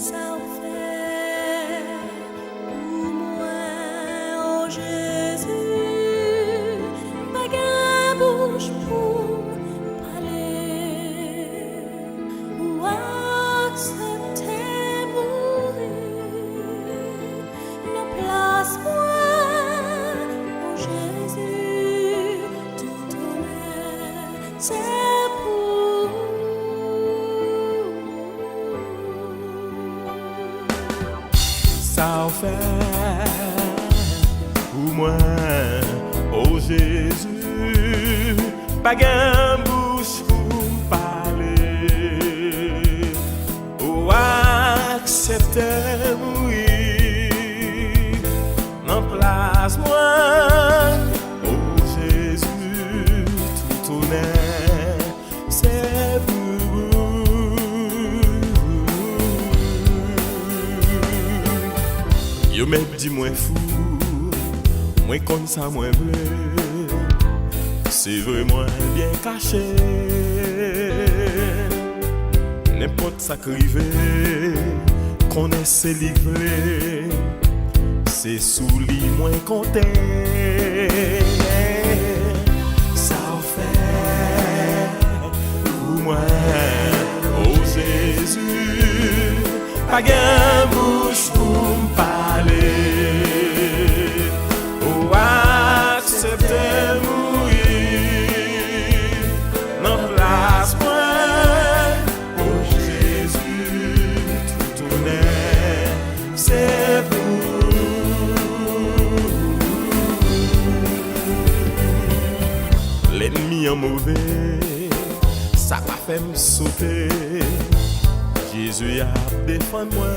ça fait pour moi, oh Jésus, pas qu'un bouche pour parler ou accepter mourir. Non, place-moi, oh Jésus, tout honneur, c'est pour ça fait pour moi, oh Jésus, pas gain bouche pour parler, ou accepter mourir, non place moi, oh Jésus, tout honneur, c'est yo m'a dit moins fou, moins comme ça, moins bleu. C'est vraiment bien caché. N'importe ça crivé, qu'on essaie livrer. C'est sous lit moins compté. Ça fait pour moi, oh Jésus, pas gain bouche pour me parler, ou accepter mourir, non place moi, oh Jésus, tout honneur, c'est pour l'ennemi en mauvais, ça va faire me sauter. Jésus a défendu moi.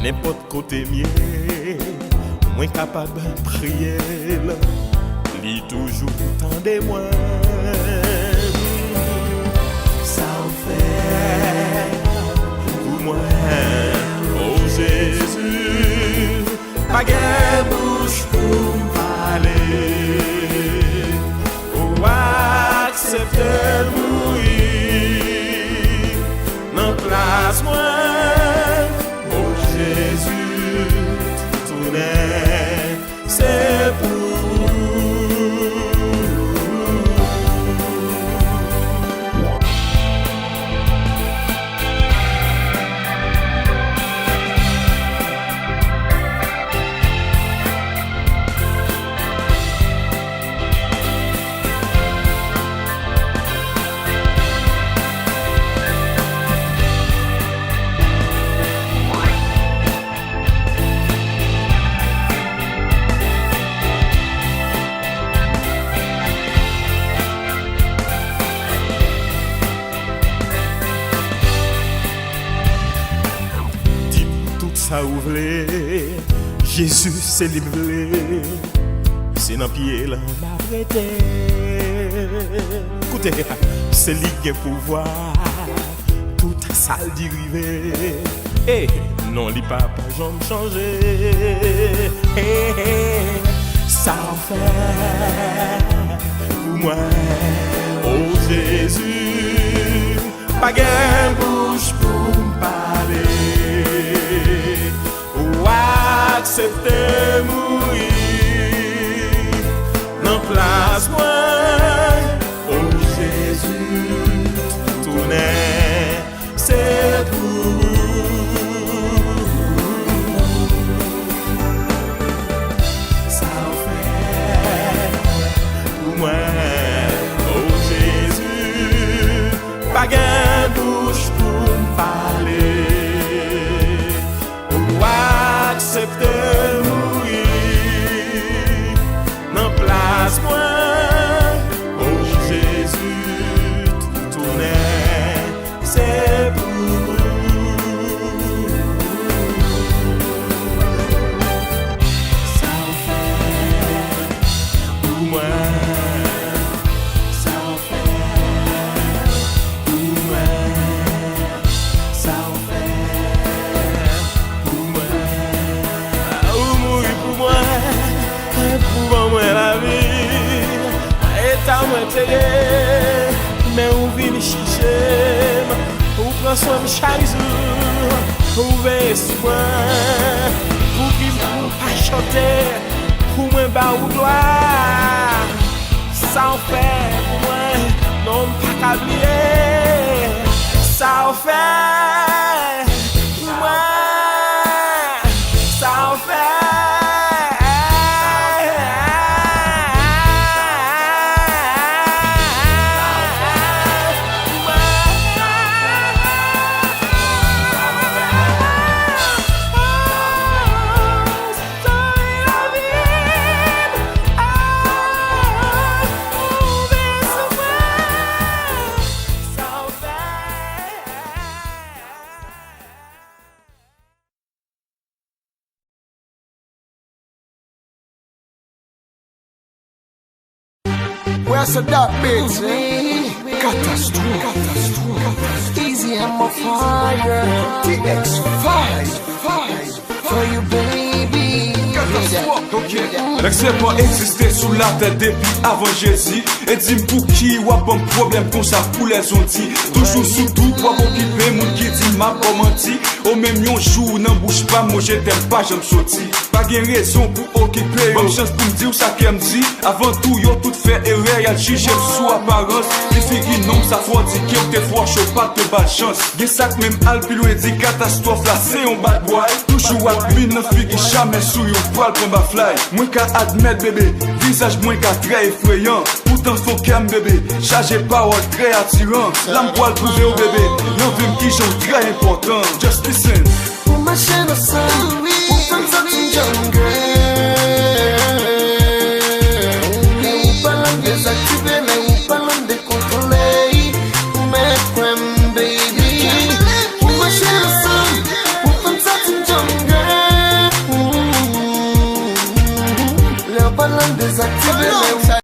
N'importe côté mieux, moins capable de prier, lui toujours tendez-moi. Ça fait pour moi, oh Jésus, pas gain bouche pour me parler, ou accepter mourir, non place moi. Jésus, tout n'est, c'est pour ça ouvre, Jésus c'est libre, c'est dans pied là m'a prêté. Écoutez, c'est lui qui a pouvoir, tout ça le dérivé. Eh, non, li pas jamais changer. Ça fait pour moi, oh Jésus, pas gain bouche pour me parler. Accepter mourir, non place moi, oh Jésus, tout n'est, c'est pour ça fait pour moi, oh Jésus, pas gain bouche pour me parler. Accepter mourir, non place moi, oh Jésus, tout n'est, c'est pour ça fait pour moi, ça fait pour moi, ça fait pour moi. Pour moi la vie, et ta moi mais on vient chercher, on prend ensemble chaque jour, trouver soin, pour qu'il ne pas chanter, pour moi bas ou gloire, ça en fait pour moi, non pas oublier, ça en fait pour moi, ça en fait. Where's the dark bitch? Catastrophe. Easy, I'm a fire. TX5 for you, baby. L'excès pas existé sous la tête depuis avant Jésus. Et dis pour qui ou a un problème comme ça pour les ontis. Toujours sous tout pour occuper mon qui dit m'a pas menti. Au même yon jour n'en bouge pas moi je t'aime pas j'aime sorti. Pas gain raison pour occuper. Bonne chance pour me dire ça qu'elle me dit. Avant tout yo tout fait erreur y'a jugé sous apparence. Les filles non ça faut dire qu'il te fois chaud pas de bad chance. Gen sac même alpilou et dit catastrophe là c'est un bad boy. Toujours à pin nan fille jamais sous yon poil pour ma fly. Moins qu'à admettre bébé, visage moins qu'à très effrayant. Pourtant faut qu'aime bébé, chargé parole très attirant. L'âme poil prouvé au bébé, y'en veut qui j'en très important. Just listen. Pour ma chaîne au sein, pour faire ça une jungle. Mais ou pas l'en désactiver, mais ou pas l'en décontrôler. Mais quoi baby, pour ma chaîne au sein, pour faire ça une jungle. Le ballon désactivé, mais